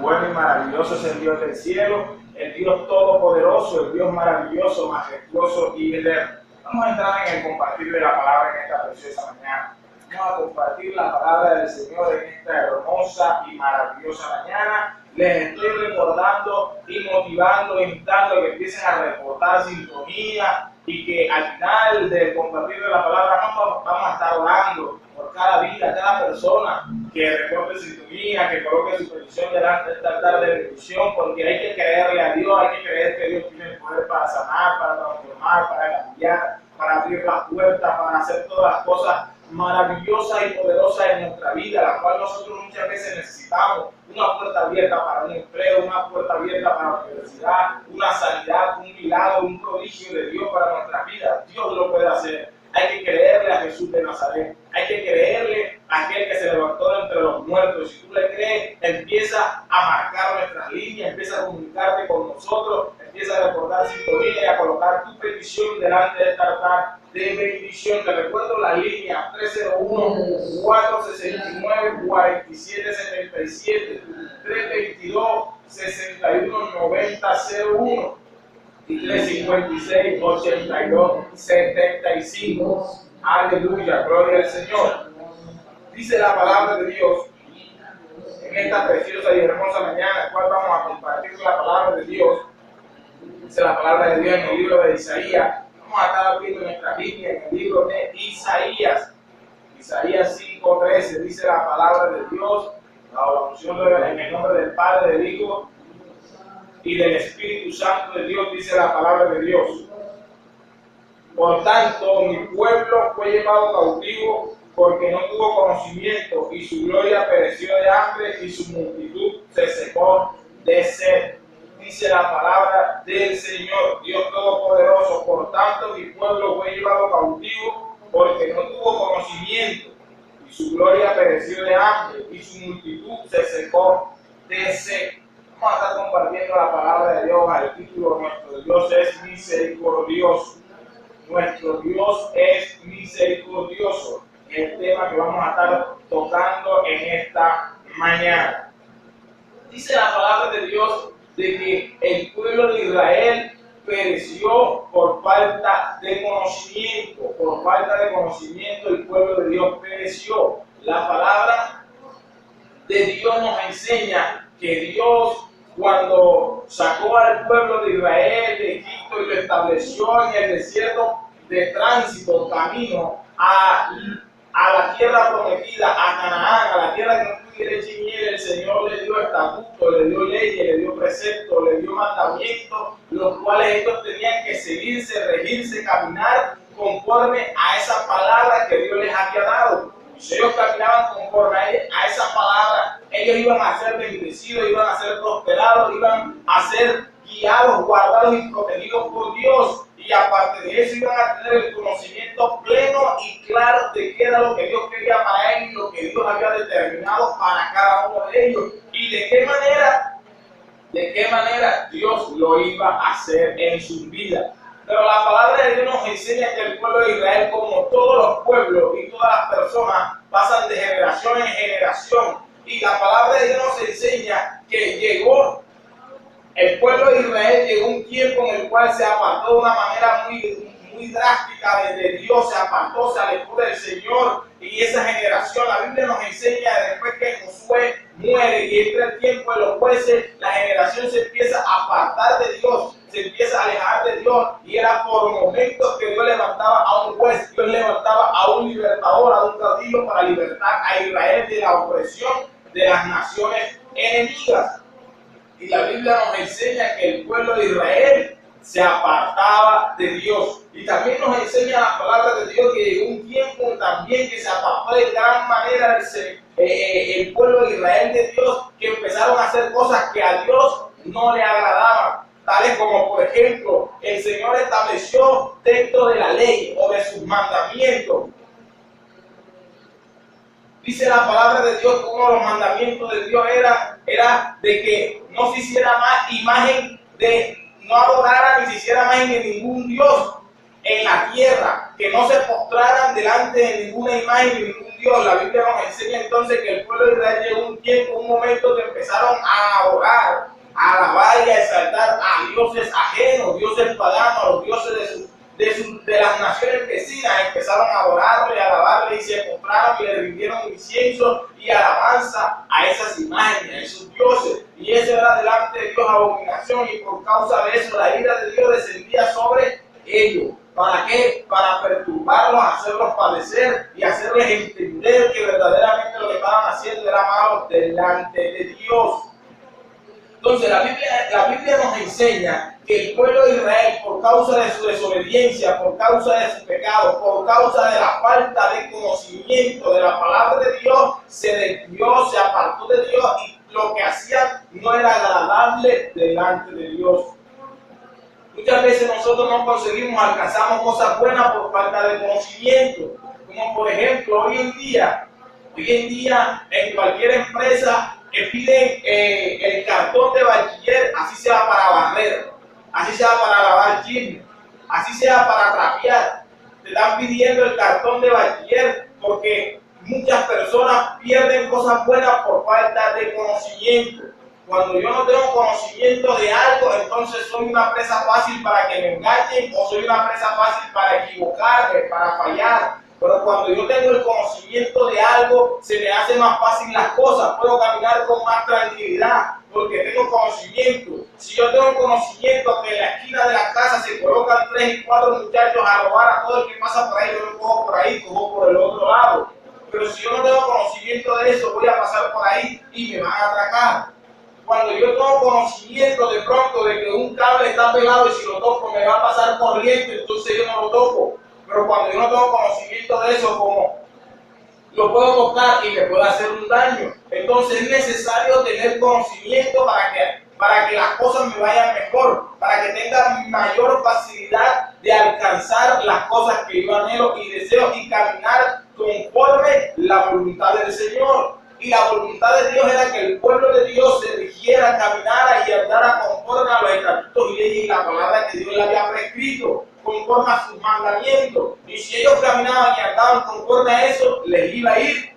Bueno y maravilloso es el Dios del cielo, el Dios todopoderoso, el Dios maravilloso, majestuoso y eterno. Vamos a entrar en el compartir de la palabra en esta preciosa mañana. Vamos a compartir la palabra del Señor en esta hermosa y maravillosa mañana. Les estoy recordando y motivando, invitando a que empiecen a reportar sintonía y que al final del compartir de la palabra vamos a estar orando por cada vida, cada persona que reporte sintonía, que coloque su petición delante de este altar de bendición, porque hay que creerle a Dios, hay que creer que Dios tiene el poder para sanar, para transformar, para cambiar, para abrir las puertas, para hacer todas las cosas maravillosas y poderosas en nuestra vida, la cual nosotros muchas veces necesitamos. Una puerta abierta para un empleo, una puerta abierta para la universidad, una sanidad, un milagro, un prodigio de Dios para nuestra vida. Dios lo puede hacer. Hay que creerle a Jesús de Nazaret. Hay que creerle a aquel que se levantó de entre los muertos. Si tú le crees, empieza a marcar nuestras líneas, empieza a comunicarte con nosotros, empieza a recordar sintonía y a colocar tu petición delante del altar de bendición. Te recuerdo la línea 301-469-4777, 322-619001 y 356-8275. Aleluya, gloria al Señor. Dice la palabra de Dios en esta preciosa y hermosa mañana, en cual vamos a compartir la palabra de Dios. Dice la palabra de Dios en el libro de Isaías. Vamos a estar abriendo nuestra Biblia en el libro de Isaías. Isaías 5:13 dice la palabra de Dios. La oración en el nombre del Padre, del Hijo y del Espíritu Santo de Dios, dice la palabra de Dios. Por tanto, mi pueblo fue llevado cautivo porque no tuvo conocimiento, y su gloria pereció de hambre y su multitud se secó de sed. Dice la palabra del Señor, Dios Todopoderoso. Por tanto, mi pueblo fue llevado cautivo porque no tuvo conocimiento, y su gloria pereció de hambre y su multitud se secó de sed. Vamos a estar compartiendo la palabra de Dios al título: Nuestro Dios es misericordioso. Nuestro Dios es misericordioso. El tema que vamos a estar tocando en esta mañana. Dice la palabra de Dios de que el pueblo de Israel pereció por falta de conocimiento. Por falta de conocimiento el pueblo de Dios pereció. La palabra de Dios nos enseña que Dios, cuando sacó al pueblo de Israel de Egipto y lo estableció en el desierto de tránsito, camino a la tierra prometida, a Canaán, a la tierra que no tuviera leche y miel, el Señor le dio estatutos, le dio leyes, le dio preceptos, le dio mandamientos, los cuales ellos tenían que seguirse, regirse, caminar conforme a esa palabra que Dios les había dado. Si ellos caminaban conforme a esa palabra, ellos iban a ser bendecidos, iban a ser prosperados, iban a ser guiados, guardados y protegidos por Dios. Y aparte de eso, iban a tener el conocimiento pleno y claro de qué era lo que Dios quería para ellos y lo que Dios había determinado para cada uno de ellos. Y de qué manera Dios lo iba a hacer en sus vidas. Pero la palabra de Dios nos enseña que el pueblo de Israel, como todos los pueblos y todas las personas, pasan de generación en generación. Y la palabra de Dios nos enseña que el pueblo de Israel llegó un tiempo en el cual se apartó de una manera muy drástica de Dios, se apartó, se alejó del Señor. Y esa generación, la Biblia nos enseña, después que Josué muere y entra el tiempo de los jueces, la generación se empieza a apartar de Dios, se empieza a alejar de Dios, y era por momentos que Dios levantaba a un juez, Dios levantaba a un libertador, a un caudillo para libertar a Israel de la opresión de las naciones enemigas. Y la Biblia nos enseña que el pueblo de Israel se apartaba de Dios. Y también nos enseña la palabra de Dios que llegó un tiempo también que se apartó de gran manera el pueblo de Israel de Dios, que empezaron a hacer cosas que a Dios no le agradaban. Tales como, por ejemplo, el Señor estableció dentro de la ley o de sus mandamientos. Dice la palabra de Dios que uno de los mandamientos de Dios era de que no se hiciera más imagen no adoraran ni se hiciera imagen de ningún Dios en la tierra, que no se postraran delante de ninguna imagen de ningún Dios, la Biblia nos enseña entonces que el pueblo de Israel llegó un tiempo, un momento que empezaron a orar, a alabar y a exaltar a dioses ajenos, dioses paganos, a los dioses de las naciones vecinas. Empezaron a adorarle, a alabarle y se compraron y le rindieron incienso y alabanza a esas imágenes, a esos dioses. Y eso era delante de Dios abominación, y por causa de eso la ira de Dios descendía sobre ellos. ¿Para qué? Para perturbarlos, hacerlos padecer y hacerles entender que verdaderamente lo que estaban haciendo era malo delante de Dios. Entonces la Biblia nos enseña que el pueblo de Israel, por causa de su desobediencia, por causa de su pecado, por causa de la falta de conocimiento de la palabra de Dios, se desvió, se apartó de Dios, y lo que hacían no era agradable delante de Dios. Muchas veces nosotros no conseguimos, alcanzamos cosas buenas por falta de conocimiento. Como por ejemplo, hoy en día en cualquier empresa piden el cartón de bachiller, así sea para barrer, así sea para lavar chismes, así sea para trapear. Te están pidiendo el cartón de bachiller porque muchas personas pierden cosas buenas por falta de conocimiento. Cuando yo no tengo conocimiento de algo, entonces soy una presa fácil para que me engañen, o soy una presa fácil para equivocarme, para fallar. Pero cuando yo tengo el conocimiento de algo, se me hace más fácil las cosas, puedo caminar con más tranquilidad, porque tengo conocimiento. Si yo tengo conocimiento que en la esquina de la casa se colocan 3 y 4 muchachos a robar a todo el que pasa por ahí, yo no cojo por ahí, cojo por el otro lado. Pero si yo no tengo conocimiento de eso, voy a pasar por ahí y me van a atracar. Cuando yo tengo conocimiento de pronto de que un cable está pegado y si lo toco me va a pasar corriente, entonces yo no lo toco. Pero cuando yo no tengo conocimiento de eso, como lo puedo tocar y me puede hacer un daño. Entonces es necesario tener conocimiento para que las cosas me vayan mejor, para que tenga mayor facilidad de alcanzar las cosas que yo anhelo y deseo y caminar conforme la voluntad del Señor. Y la voluntad de Dios era que el pueblo de Dios se rigiera, caminara y andara conforme a los estatutos y leyes y la palabra que Dios le había prescrito, conforme a sus mandamientos. Y si ellos caminaban y andaban conforme a eso, les iba a ir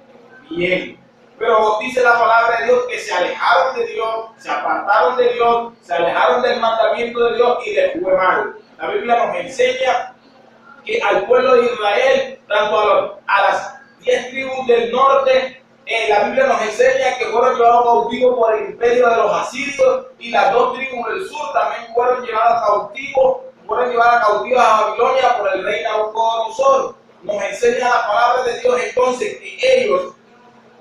bien. Pero dice la palabra de Dios que se alejaron de Dios, se apartaron de Dios, se alejaron del mandamiento de Dios y les fue mal. La Biblia nos enseña que al pueblo de Israel, tanto a las 10 tribus del norte, la Biblia nos enseña que fueron llevados cautivos por el imperio de los asirios, y las 2 tribus del sur también fueron llevadas cautivas a Babilonia por el rey Nabucodonosor. Nos enseña la palabra de Dios entonces que ellos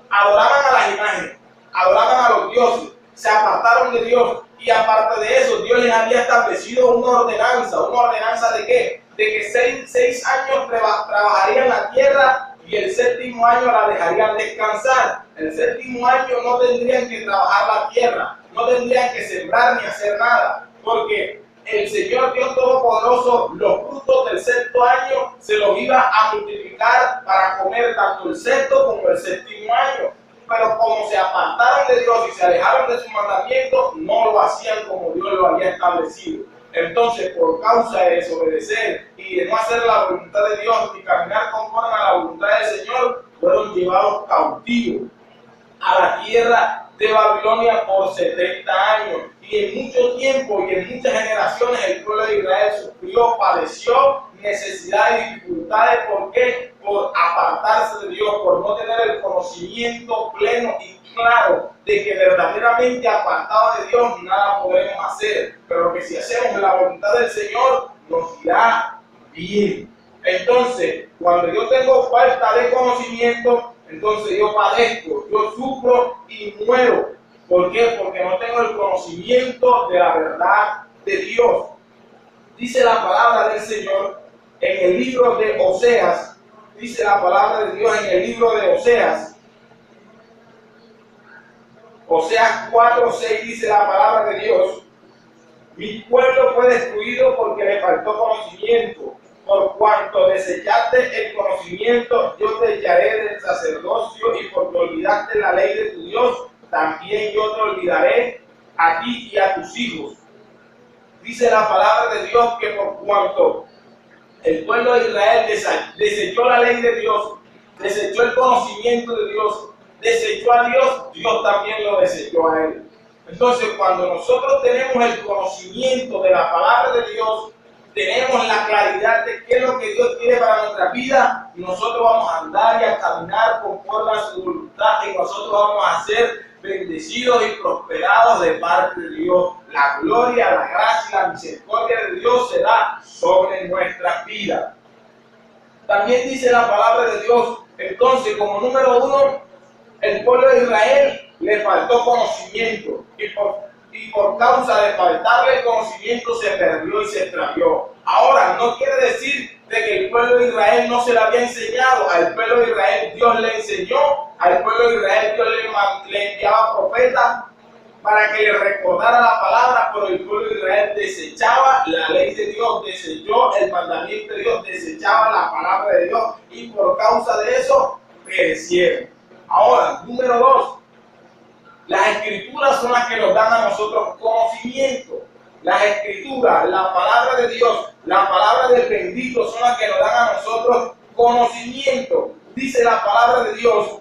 adoraban a las imágenes, adoraban a los dioses, se apartaron de Dios, y aparte de eso, Dios les había establecido una ordenanza ¿de qué? De que 6 años trabajarían la tierra y el 7º año la dejarían descansar. El 7º año no tendrían que trabajar la tierra, no tendrían que sembrar ni hacer nada, porque el Señor Dios Todopoderoso los frutos del 6º año se los iba a multiplicar para comer tanto el 6º como el 7º año. Pero como se apartaron de Dios y se alejaron de su mandamiento, no lo hacían como Dios lo había establecido. Entonces, por causa de desobedecer y de no hacer la voluntad de Dios y caminar conforme a la voluntad del Señor, fueron llevados cautivos a la tierra de Babilonia por 70 años. Y en mucho tiempo y en muchas generaciones el pueblo de Israel sufrió, padeció necesidades y dificultades. ¿Por qué? Por apartarse de Dios, por no tener el conocimiento pleno y claro de que verdaderamente apartado de Dios nada podemos hacer, pero que si hacemos la voluntad del Señor nos irá bien. Entonces, cuando yo tengo falta de conocimiento, entonces yo padezco, yo sufro y muero. ¿Por qué? Porque no tengo el conocimiento de la verdad de Dios. Dice la palabra del Señor en el libro de Oseas, dice la palabra de Dios en el libro de Oseas 4:6, dice la palabra de Dios: mi pueblo fue destruido porque le faltó conocimiento. Por cuanto desechaste el conocimiento, yo te echaré del sacerdocio, y porque olvidaste la ley de tu Dios, también yo te olvidaré a ti y a tus hijos. Dice la palabra de Dios que por cuanto el pueblo de Israel desechó la ley de Dios desechó el conocimiento de Dios, desechó a Dios, Dios también lo desechó a él. Entonces, cuando nosotros tenemos el conocimiento de la palabra de Dios, tenemos la claridad de qué es lo que Dios quiere para nuestra vida, y nosotros vamos a andar y a caminar conforme a su voluntad, y nosotros vamos a ser bendecidos y prosperados de parte de Dios. La gloria, la gracia y la misericordia de Dios será sobre nuestras vidas. También dice la palabra de Dios, entonces, como número uno, el pueblo de Israel le faltó conocimiento, y por causa de faltarle el conocimiento se perdió y se extravió. Ahora, no quiere decir de que el pueblo de Israel no se le había enseñado. Al pueblo de Israel Dios le enseñó, al pueblo de Israel Dios le enviaba profetas para que le recordara la palabra, pero el pueblo de Israel desechaba la ley de Dios, desechó el mandamiento de Dios, desechaba la palabra de Dios, y por causa de eso perecieron. Ahora, número dos, las escrituras son las que nos dan a nosotros conocimiento. Las escrituras, la palabra de Dios, la palabra del bendito son las que nos dan a nosotros conocimiento. Dice la palabra de Dios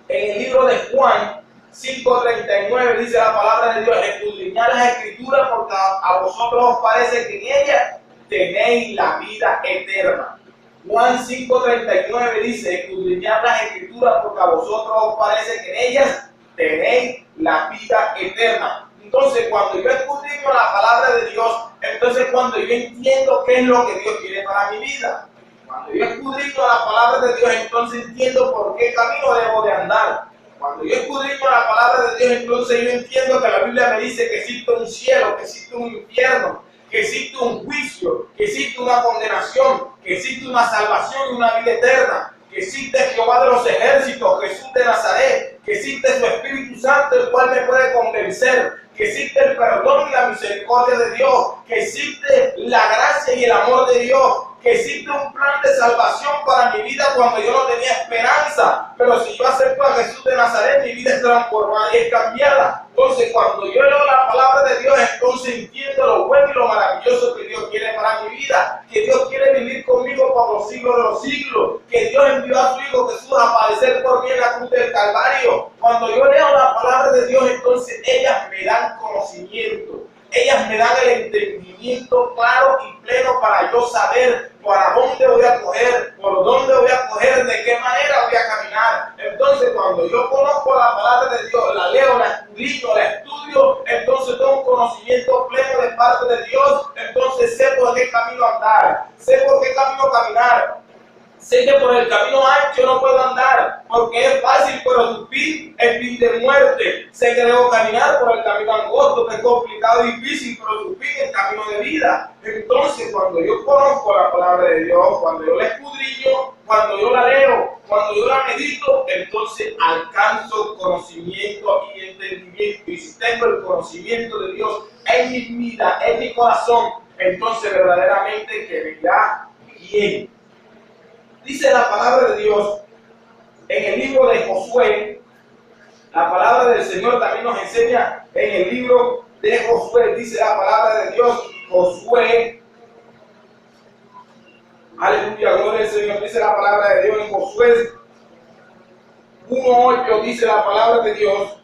en el libro de Juan 5:39, dice la palabra de Dios, escudriñad las escrituras porque a vosotros os parece que en ellas tenéis la vida eterna. Juan 5:39 dice, escudriñad las escrituras porque a vosotros os parece que en ellas tenéis la vida eterna. Entonces, cuando yo escudriño la palabra de Dios, entonces cuando yo entiendo qué es lo que Dios quiere para mi vida. Cuando yo escudriño la palabra de Dios, entonces entiendo por qué camino debo de andar. Cuando yo escudriño la palabra de Dios, entonces yo entiendo que la Biblia me dice que existe un cielo, que existe un infierno, que existe un juicio, que existe una condenación, que existe una salvación y una vida eterna, que existe Jehová de los ejércitos, Jesús de Nazaret, que existe su Espíritu Santo, el cual me puede convencer, que existe el perdón y la misericordia de Dios, que existe la gracia y el amor de Dios, que existe un plan de salvación para mi vida cuando yo no tenía esperanza, pero si yo acepto a Jesús de Nazaret, mi vida es transformada y es cambiada. Entonces, cuando yo leo la palabra de Dios, entonces entiendo lo bueno y lo maravilloso que Dios quiere para mi vida, que Dios quiere vivir conmigo por los siglos de los siglos, que Dios envió a su Hijo Jesús a padecer por mí en la cruz del Calvario. Cuando yo leo la palabra de Dios, entonces ellas me dan conocimiento. Ellas me dan el entendimiento claro y pleno para yo saber para dónde voy a coger, por dónde voy a coger, de qué manera voy a caminar. Entonces, cuando yo conozco la palabra de Dios, la leo, la escudriño, la estudio, entonces tengo un conocimiento pleno de parte de Dios, entonces sé por qué camino andar, sé por qué camino caminar. Sé que por el camino ancho no puedo andar, porque es fácil, pero su fin es fin de muerte. Sé que debo caminar por el camino angosto, que es complicado y difícil, pero su fin es camino de vida. Entonces, cuando yo conozco la palabra de Dios, cuando yo la escudriño, cuando yo la leo, cuando yo la medito, entonces alcanzo conocimiento y entendimiento. Y si tengo el conocimiento de Dios en mi vida, en mi corazón, entonces verdaderamente que me irá bien. Dice la palabra de Dios en el libro de Josué, la palabra del Señor también nos enseña en el libro de Josué, dice la palabra de Dios, Josué, aleluya, gloria al Señor, dice la palabra de Dios en Josué 1:8, dice la palabra de Dios,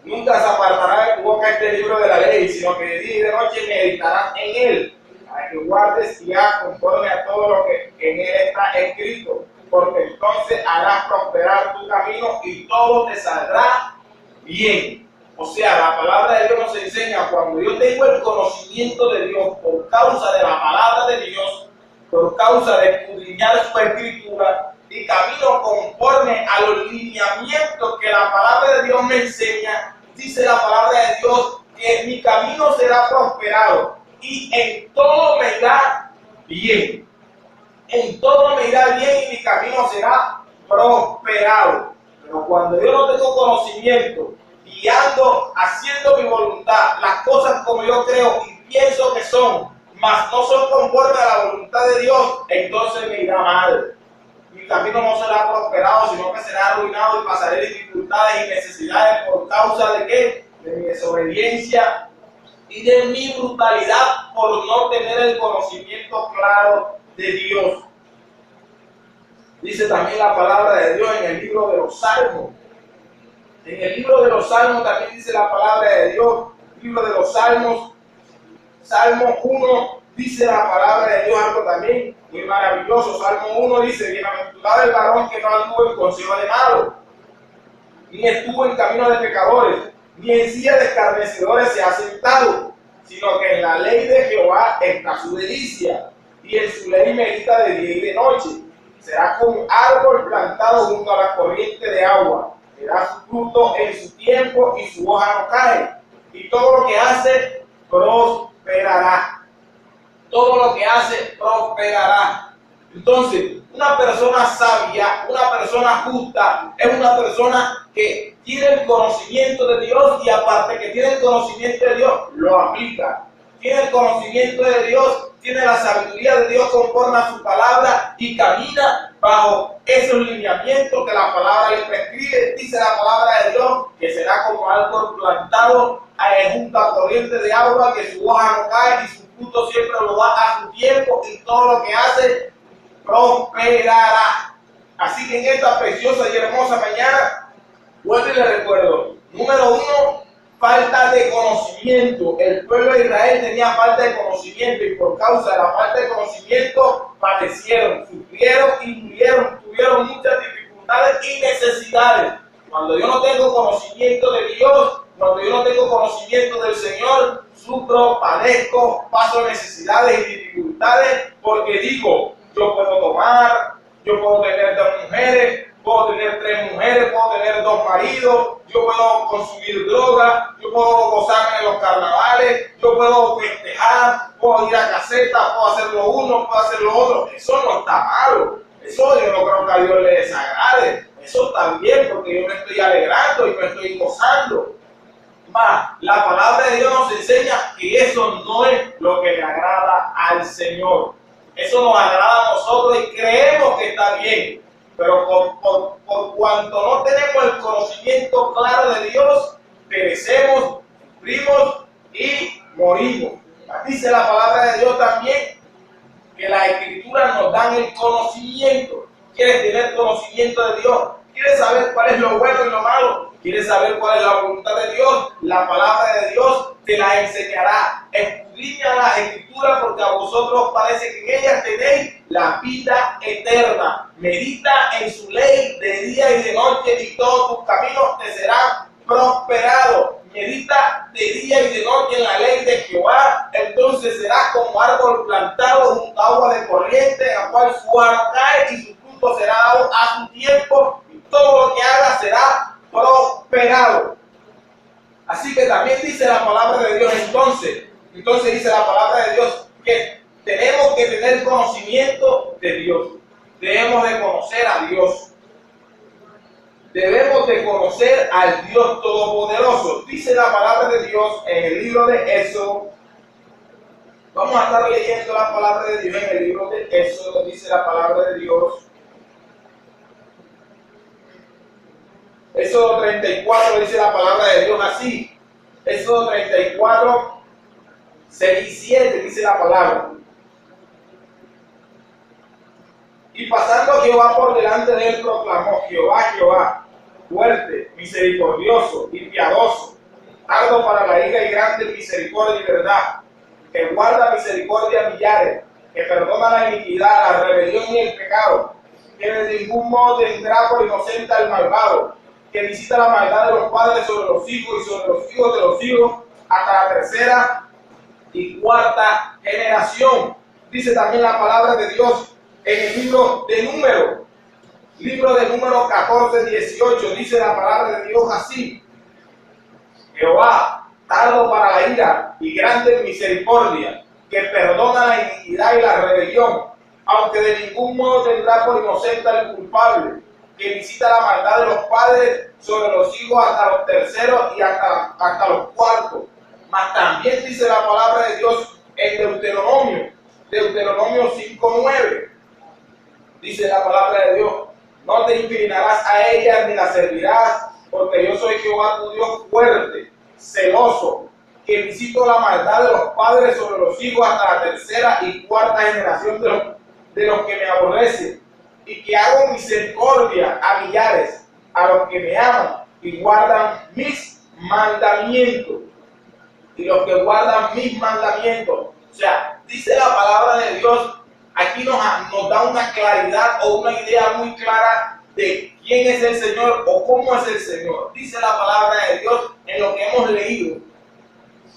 nunca se apartará de tu boca este libro de la ley, sino que de día y de noche meditarás en él, para que guardes y hagas conforme a todo lo que en él está escrito, porque entonces harás prosperar tu camino y todo te saldrá bien. O sea, la palabra de Dios nos enseña, cuando yo tengo el conocimiento de Dios por causa de la palabra de Dios, por causa de escudriñar su escritura y camino conforme a los lineamientos que la palabra de Dios me enseña, dice la palabra de Dios que mi camino será prosperado. Y en todo me irá bien. En todo me irá bien y mi camino será prosperado. Pero cuando yo no tengo conocimiento y ando haciendo mi voluntad, las cosas como yo creo y pienso que son, mas no son conforme a la voluntad de Dios, entonces me irá mal. Mi camino no será prosperado, sino que será arruinado y pasaré dificultades y necesidades por causa de ¿qué? De mi desobediencia y de mi brutalidad por no tener el conocimiento claro de Dios. Dice también la palabra de Dios en el libro de los Salmos. En el libro de los Salmos también dice la palabra de Dios, libro de los Salmos, Salmo 1, dice la palabra de Dios algo también muy maravilloso. Salmo 1 dice: bienaventurado el varón que no anduvo en consejo de malos, ni estuvo en camino de pecadores, ni en silla de escarnecedores se ha sentado, sino que en la ley de Jehová está su delicia, y en su ley medita de día y de noche. Será como un árbol plantado junto a la corriente de agua, que da su fruto en su tiempo y su hoja no cae, y todo lo que hace prosperará. Todo lo que hace prosperará. Entonces, una persona sabia, una persona justa, es una persona que tiene el conocimiento de Dios, y aparte que tiene el conocimiento de Dios, lo aplica. Tiene el conocimiento de Dios, tiene la sabiduría de Dios conforme a su palabra y camina bajo esos lineamientos que la palabra le prescribe. Dice la palabra de Dios que será como árbol plantado junto a corriente de agua, que su hoja no cae y su fruto siempre lo da a su tiempo, y todo lo que hace prosperará. Así que en esta preciosa y hermosa mañana, vuelvo y le recuerdo: número 1, falta de conocimiento. El pueblo de Israel tenía falta de conocimiento, y por causa de la falta de conocimiento padecieron, sufrieron y murieron, tuvieron muchas dificultades y necesidades. Cuando yo no tengo conocimiento de Dios, cuando yo no tengo conocimiento del Señor, sufro, padezco, paso necesidades y dificultades, porque digo: yo puedo tomar, yo puedo tener 2 mujeres, puedo tener 3 mujeres, puedo tener 2 maridos, yo puedo consumir droga, yo puedo gozarme en los carnavales, yo puedo festejar, puedo ir a caseta, puedo hacer lo uno, puedo hacer lo otro. Eso no está malo. Eso yo no creo que a Dios le desagrade. Eso está bien, porque yo me estoy alegrando y me estoy gozando. Más, la palabra de Dios nos enseña que eso no es lo que le agrada al Señor. Eso nos agrada a nosotros y creemos que está bien. Pero por cuanto no tenemos el conocimiento claro de Dios, perecemos, sufrimos y morimos. Dice la palabra de Dios también que las Escrituras nos dan el conocimiento. ¿Quieres tener conocimiento de Dios? ¿Quieres saber cuál es lo bueno y lo malo? ¿Quieres saber cuál es la voluntad de Dios? La palabra de Dios te la enseñará. Escudriña las Escrituras, porque a vosotros parece que en ellas tenéis la vida eterna. Medita en su ley de día y de noche, y todos tus caminos te serán prosperados. Medita de día y de noche en la ley de Jehová, entonces serás como árbol plantado junto a agua de corriente, en la cual su hoja no cae y su fruto será dado a su tiempo, y todo lo que haga será prosperado. Así que también dice la palabra de Dios, entonces dice la palabra de Dios que tenemos que tener conocimiento de Dios. Debemos de conocer a Dios. Debemos de conocer al Dios Todopoderoso. Dice la palabra de Dios en el libro de Éxodo. Vamos a estar leyendo la palabra de Dios en el libro de Éxodo. Dice la palabra de Dios. Éxodo 34 dice la palabra de Dios así. Éxodo 34, 6 y 7 dice la palabra. Y pasando Jehová por delante de él, proclamó: Jehová, Jehová, fuerte, misericordioso y piadoso, tardo para la ira y grande en misericordia y verdad, que guarda misericordia a millares, que perdona la iniquidad, la rebelión y el pecado, que de ningún modo tendrá por inocente al malvado, que visita la maldad de los padres sobre los hijos y sobre los hijos de los hijos, hasta la tercera y cuarta generación. Dice también la palabra de Dios en el libro de Número 14, 18, dice la palabra de Dios así: Jehová, tardo para la ira y grande en misericordia, que perdona la iniquidad y la rebelión, aunque de ningún modo tendrá por inocente al culpable, que visita la maldad de los padres sobre los hijos hasta los terceros y hasta los cuartos. Mas también dice la palabra de Dios en Deuteronomio 5:9. Dice la palabra de Dios: no te inclinarás a ella ni la servirás, porque yo soy Jehová tu Dios fuerte, celoso, que visito la maldad de los padres sobre los hijos hasta la tercera y cuarta generación de los que me aborrecen, y que hago misericordia a millares, a los que me aman y guardan mis mandamientos. Y los que guardan mis mandamientos. O sea, dice la palabra de Dios, aquí nos da una claridad o una idea muy clara de quién es el Señor o cómo es el Señor. Dice la palabra de Dios en lo que hemos leído,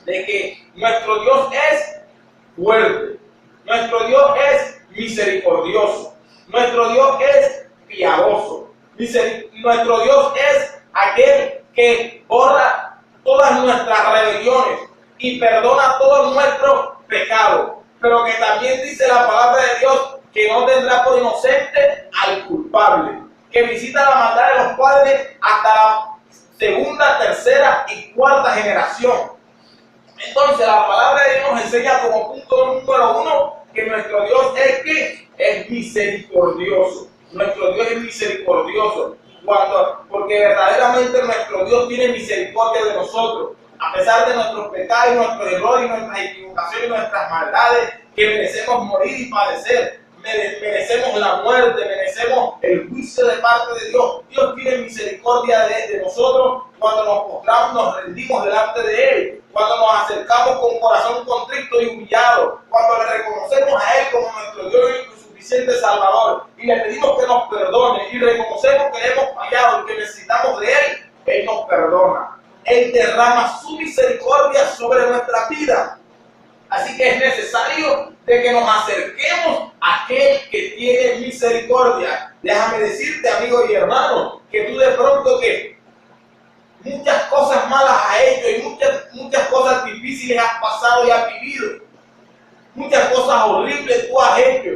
de que nuestro Dios es fuerte, nuestro Dios es misericordioso, nuestro Dios es piadoso, nuestro Dios es aquel que borra todas nuestras rebeliones y perdona todos nuestros pecados, pero que también dice la palabra de Dios que no tendrá por inocente al culpable, que visita la maldad de los padres hasta la segunda, tercera y cuarta generación. Entonces la palabra de Dios nos enseña como punto número uno que nuestro Dios es misericordioso. Nuestro Dios es misericordioso. Porque verdaderamente nuestro Dios tiene misericordia de nosotros. A pesar de nuestros pecados, nuestros errores, nuestras equivocaciones, nuestras maldades, que merecemos morir y padecer. Merecemos la muerte, merecemos el juicio de parte de Dios. Dios tiene misericordia de nosotros cuando nos postramos, nos rendimos delante de Él, cuando nos acercamos con corazón contrito y humillado, cuando le reconocemos a Él como nuestro Dios y suficiente Salvador, y le pedimos que nos perdone, y reconocemos que hemos fallado y que necesitamos de Él, Él nos perdona. Él derrama su misericordia sobre nuestra vida. Así que es necesario de que nos acerquemos a aquel que tiene misericordia. Déjame decirte, amigo y hermano, que tú de pronto que muchas cosas malas has hecho y muchas cosas difíciles has pasado y has vivido. Muchas cosas horribles tú has hecho.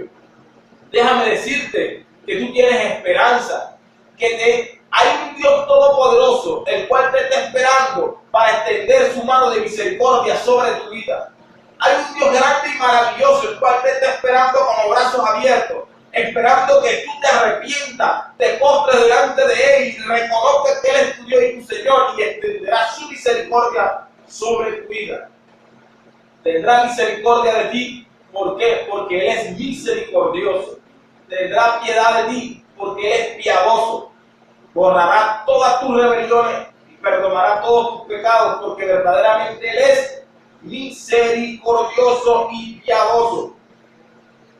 Déjame decirte que tú tienes esperanza, que hay un Dios todopoderoso, el cual te está esperando para extender su mano de misericordia sobre tu vida. Hay un Dios grande y maravilloso, el cual te está esperando con los brazos abiertos, esperando que tú te arrepientas, te postres delante de Él y reconozcas que Él es tu Dios y tu Señor y extenderá su misericordia sobre tu vida. Tendrá misericordia de ti. ¿Por qué? Porque Él es misericordioso. Tendrá piedad de ti porque Él es piadoso. Borrará todas tus rebeliones y perdonará todos tus pecados porque verdaderamente Él es misericordioso y piadoso.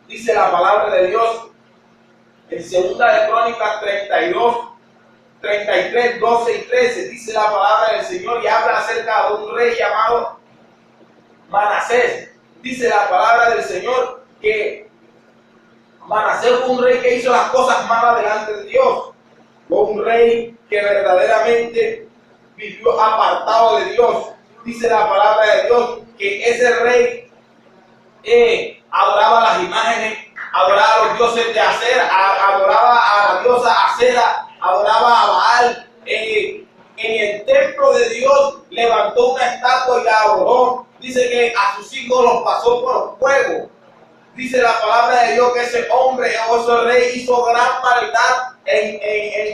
Dice la palabra de Dios en 2 de Crónicas 33, 12 y 13. Dice la palabra del Señor y habla acerca de un rey llamado Manasés. Dice la palabra del Señor que Manasés fue un rey que hizo las cosas malas delante de Dios. Fue un rey que verdaderamente vivió apartado de Dios. Dice la palabra de Dios que ese rey adoraba las imágenes, adoraba a los dioses de Acera, adoraba a la diosa Acera, adoraba a Baal. En el templo de Dios levantó una estatua y la adoró. Dice que a sus hijos los pasó por fuego. Dice la palabra de Dios que ese hombre o ese rey hizo gran maldad en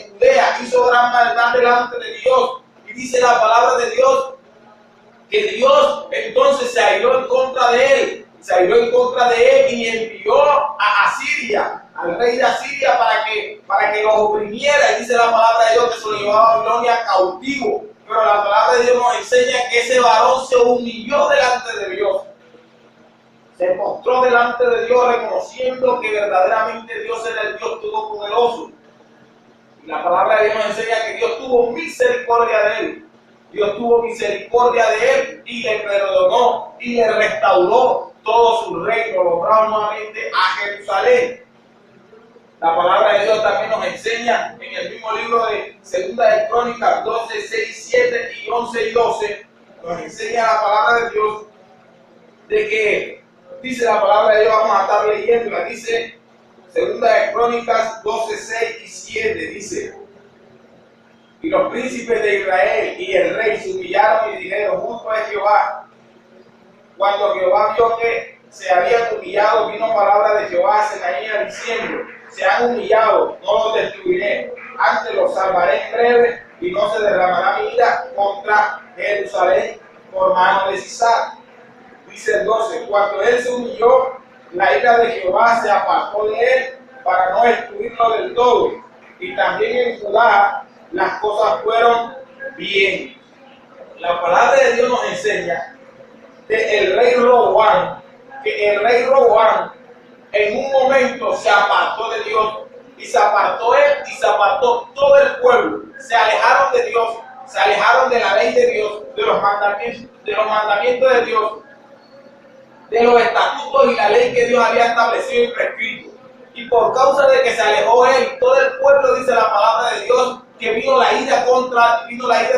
Judea, hizo gran maldad delante de Dios. Y dice la palabra de Dios que Dios entonces se airó en contra de él, y envió a Asiria, al rey de Asiria, para que los oprimiera. Y dice la palabra de Dios que se lo llevó a Babilonia cautivo. Pero la palabra de Dios nos enseña que ese varón se humilló delante de Dios. Se postró delante de Dios reconociendo que verdaderamente Dios era el Dios todopoderoso. Y la palabra de Dios nos enseña que Dios tuvo misericordia de él. Dios tuvo misericordia de él y le perdonó y le restauró todo su reino, lo trajo nuevamente a Jerusalén. La palabra de Dios también nos enseña en el mismo libro de 2 de Crónicas 12, 6, 7 y 11 y 12, nos enseña la palabra de Dios de que dice la palabra de Dios, vamos a estar leyendo, dice 2 de Crónicas 12, 6 y 7, dice: y los príncipes de Israel y el rey se humillaron y dijeron: justo es Jehová. Cuando Jehová vio que se habían humillado, vino palabra de Jehová a Senaías diciendo: se han humillado, no los destruiré, antes los salvaré en breve, y no se derramará mi ira contra Jerusalén por mano de Sisac. Dice el 12: cuando él se humilló, la ira de Jehová se apartó de él, para no destruirlo del todo. Y también en Judá las cosas fueron bien. La palabra de Dios nos enseña que el rey Roboam en un momento se apartó de Dios, y se apartó él y se apartó todo el pueblo. Se alejaron de Dios, se alejaron de la ley de Dios, de los mandamientos de Dios, de los estatutos y la ley que Dios había establecido y prescrito. Y por causa de que se alejó él, todo el pueblo, dice la palabra de Dios, que vino la ira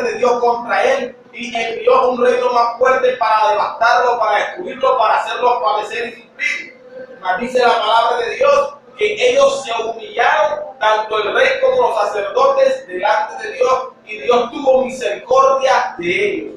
de Dios contra él, y envió un reino más fuerte para devastarlo, para destruirlo, para hacerlo padecer y sufrir. Mas dice la palabra de Dios que ellos se humillaron, tanto el rey como los sacerdotes, delante de Dios, y Dios tuvo misericordia de ellos.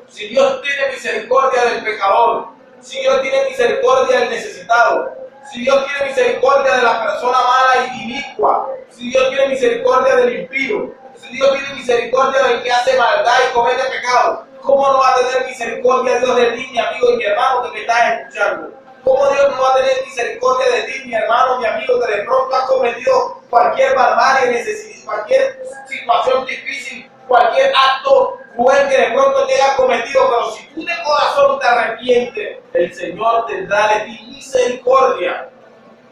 Si Dios tiene misericordia del pecador, si Dios tiene misericordia del necesitado, si Dios tiene misericordia de la persona mala y inicua, si Dios tiene misericordia del impío, si Dios tiene misericordia del que hace maldad y comete pecado, ¿cómo no va a tener misericordia Dios de ti, mi amigo y mi hermano que me estás escuchando? ¿Cómo Dios no va a tener misericordia de ti, mi hermano, mi amigo, que de pronto has cometido cualquier barbarie, cualquier situación difícil, cualquier acto cruel que de pronto te haya cometido? Pero si tú de corazón te arrepientes, el Señor tendrá de ti misericordia.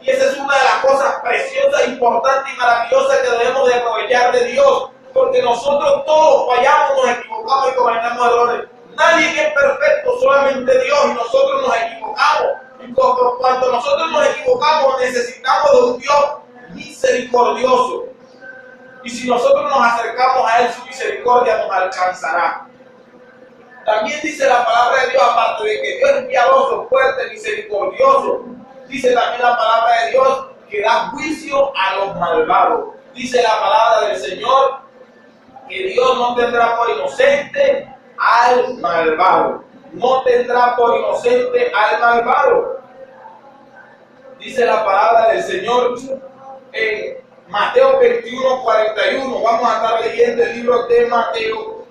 Y esa es una de las cosas preciosas, importantes y maravillosas que debemos de aprovechar de Dios, porque nosotros todos fallamos, nos equivocamos y cometemos errores. Nadie es perfecto, solamente Dios, y nosotros nos equivocamos. Y por cuanto nosotros nos equivocamos, necesitamos de un Dios misericordioso. Y si nosotros nos acercamos a Él, su misericordia nos alcanzará. También dice la palabra de Dios, aparte de que Dios es piadoso, fuerte, misericordioso, dice también la palabra de Dios que da juicio a los malvados. Dice la palabra del Señor que Dios no tendrá por inocente al malvado. No tendrá por inocente al malvado. Dice la palabra del Señor en Mateo 21, 41. Vamos a estar leyendo el libro de Mateo.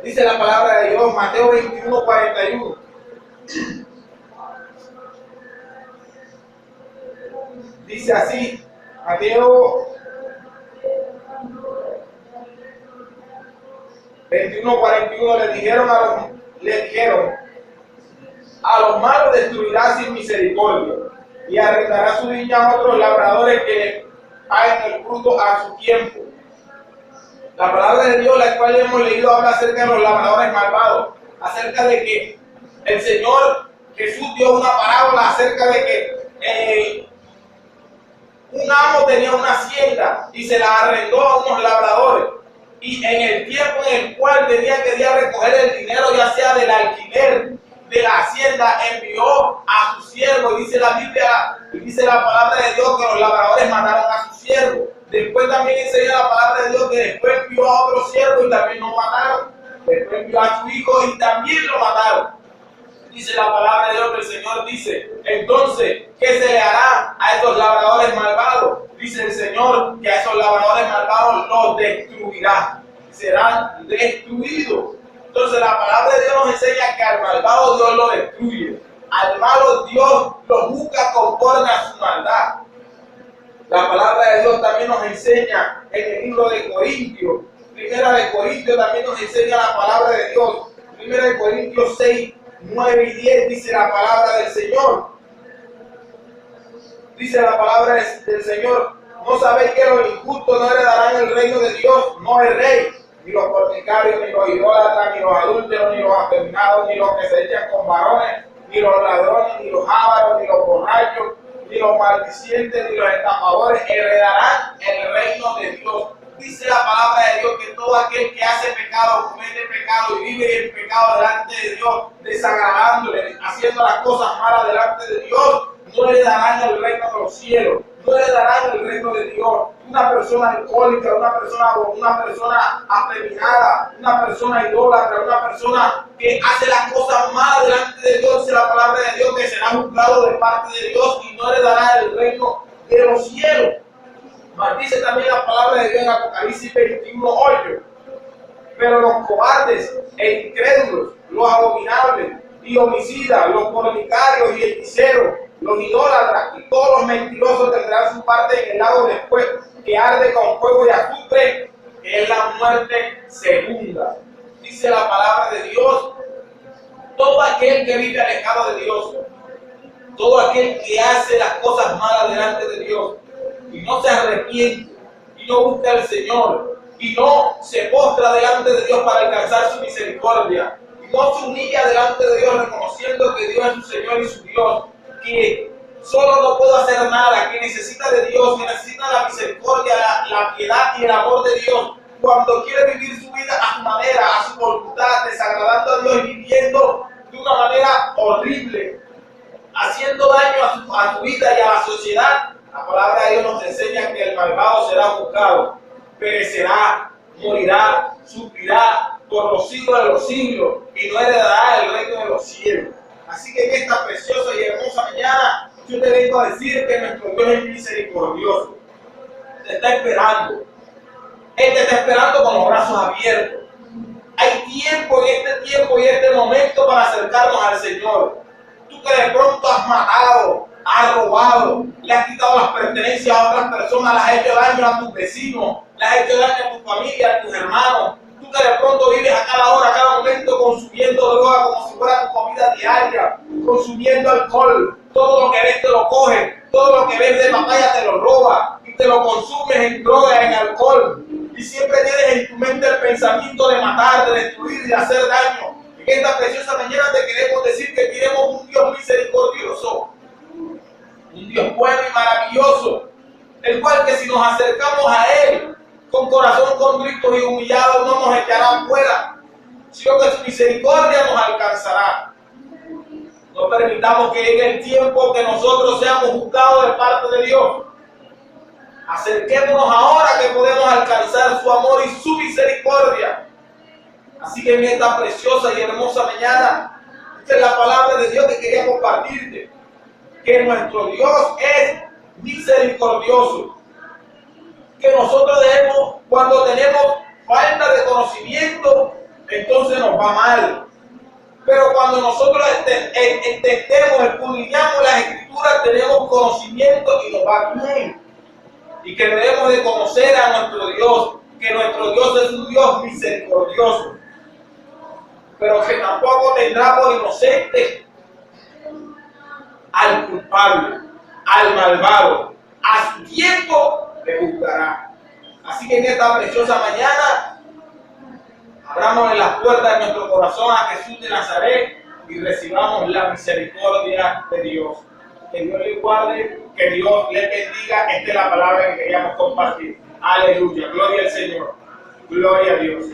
Dice la palabra de Dios, Mateo 21, 41. Dice así, Mateo 21, 41, le dijeron a los malos destruirá sin misericordia, y arrendará su viña a otros labradores que hagan el fruto a su tiempo. La palabra de Dios, la cual hemos leído, habla acerca de los labradores malvados, acerca de que el Señor Jesús dio una parábola acerca de que un amo tenía una hacienda y se la arrendó a unos labradores, y en el tiempo en el cual tenía que ir a recoger el dinero, ya sea del alquiler de la hacienda, envió a su siervo, y dice la Biblia, y dice la palabra de Dios que los labradores mataron a su siervo. Después también enseña la palabra de Dios que después envió a otro siervo y también lo mataron. Después envió a su hijo y también lo mataron. Dice la palabra de Dios que el Señor dice, entonces, ¿qué se le hará a esos labradores malvados? Dice el Señor que a esos labradores malvados los destruirá. Serán destruidos. Entonces la palabra de Dios nos enseña que al malvado Dios lo destruye. Al malo Dios lo busca conforme a su maldad. La palabra de Dios también nos enseña en el libro de Corintios. Primera de Corintios también nos enseña la palabra de Dios. Primera de Corintios 6, 9 y 10 dice la palabra del Señor. Dice la palabra del Señor, ¿no sabéis que los injustos no heredarán el reino de Dios? No el rey, ni los fornicarios, ni los idólatras, ni los adúlteros, ni los afeminados, ni los que se echan con varones, ni los ladrones, ni los ávaros, ni los borrachos, ni los maldicientes, ni los estafadores heredarán el reino de Dios. Dice la palabra de Dios que todo aquel que hace pecado, comete pecado y vive en pecado delante de Dios, desagradándole, haciendo las cosas malas delante de Dios, no heredarán el reino de los cielos, no heredarán el reino de Dios. Una persona alcohólica, una persona afeminada, una persona idólatra, una persona que hace las cosas malas delante de Dios, dice la palabra de Dios que será juzgado de parte de Dios y no heredará el reino de los cielos. Mas dice también la palabra de Dios en Apocalipsis 21, 8. Pero los cobardes e incrédulos, los abominables y homicidas, los fornicarios y hechiceros, los idólatras y todos los mentirosos tendrán su parte en el lago de fuego que arde con fuego y azufre, que es la muerte segunda. Dice la palabra de Dios: todo aquel que vive alejado de Dios, todo aquel que hace las cosas malas delante de Dios y no se arrepiente y no busca al Señor y no se postra delante de Dios para alcanzar su misericordia y no se humilla delante de Dios reconociendo que Dios es su Señor y su Dios, que solo no puede hacer nada, que necesita de Dios, que necesita la misericordia, la piedad y el amor de Dios, cuando quiere vivir su vida a su manera, a su voluntad, desagradando a Dios y viviendo de una manera horrible, haciendo daño a su vida y a la sociedad. La palabra de Dios nos enseña que el malvado será juzgado, perecerá, morirá, sufrirá por los siglos de los siglos y no heredará el reino de los cielos. Así que en esta preciosa y hermosa mañana yo te vengo a decir que nuestro Dios es misericordioso. Te está esperando. Él te está esperando con los brazos abiertos. Hay tiempo y este momento para acercarnos al Señor. Tú que de pronto has matado, has robado, le has quitado las pertenencias a otras personas, le has hecho daño a tus vecinos, le has hecho daño a tu familia, a tus hermanos. Tú que de pronto vives a cada hora, a cada momento consumiendo droga como si fuera tu comida diaria, consumiendo alcohol. Todo lo que ves te lo coges, todo lo que ves de papaya te lo roba y te lo consumes en droga, en alcohol. Y siempre tienes en tu mente el pensamiento de matar, de destruir y de hacer daño. En esta preciosa mañana te queremos decir que tenemos un Dios misericordioso, un Dios bueno y maravilloso, el cual que si nos acercamos a Él con corazón contrito y humillado no nos echará fuera, sino que su misericordia nos alcanzará. No permitamos que llegue el tiempo que nosotros seamos juzgados de parte de Dios. Acerquémonos ahora que podemos alcanzar su amor y su misericordia. Así que en esta preciosa y hermosa mañana, esta es la palabra de Dios que quería compartirte. Que nuestro Dios es misericordioso. Que nosotros debemos, cuando tenemos falta de conocimiento, entonces nos va mal. Pero cuando nosotros entendemos, escudriñamos las Escrituras, tenemos conocimiento y nos va bien. Y que debemos de conocer a nuestro Dios, que nuestro Dios es un Dios misericordioso, pero que tampoco tendrá por inocente al culpable, al malvado. A su tiempo le juzgará. Así que en esta preciosa mañana, abramos las puertas de nuestro corazón a Jesús de Nazaret y recibamos la misericordia de Dios. Que Dios le guarde, que Dios le bendiga. Esta es la palabra que queríamos compartir. Aleluya, gloria al Señor, gloria a Dios.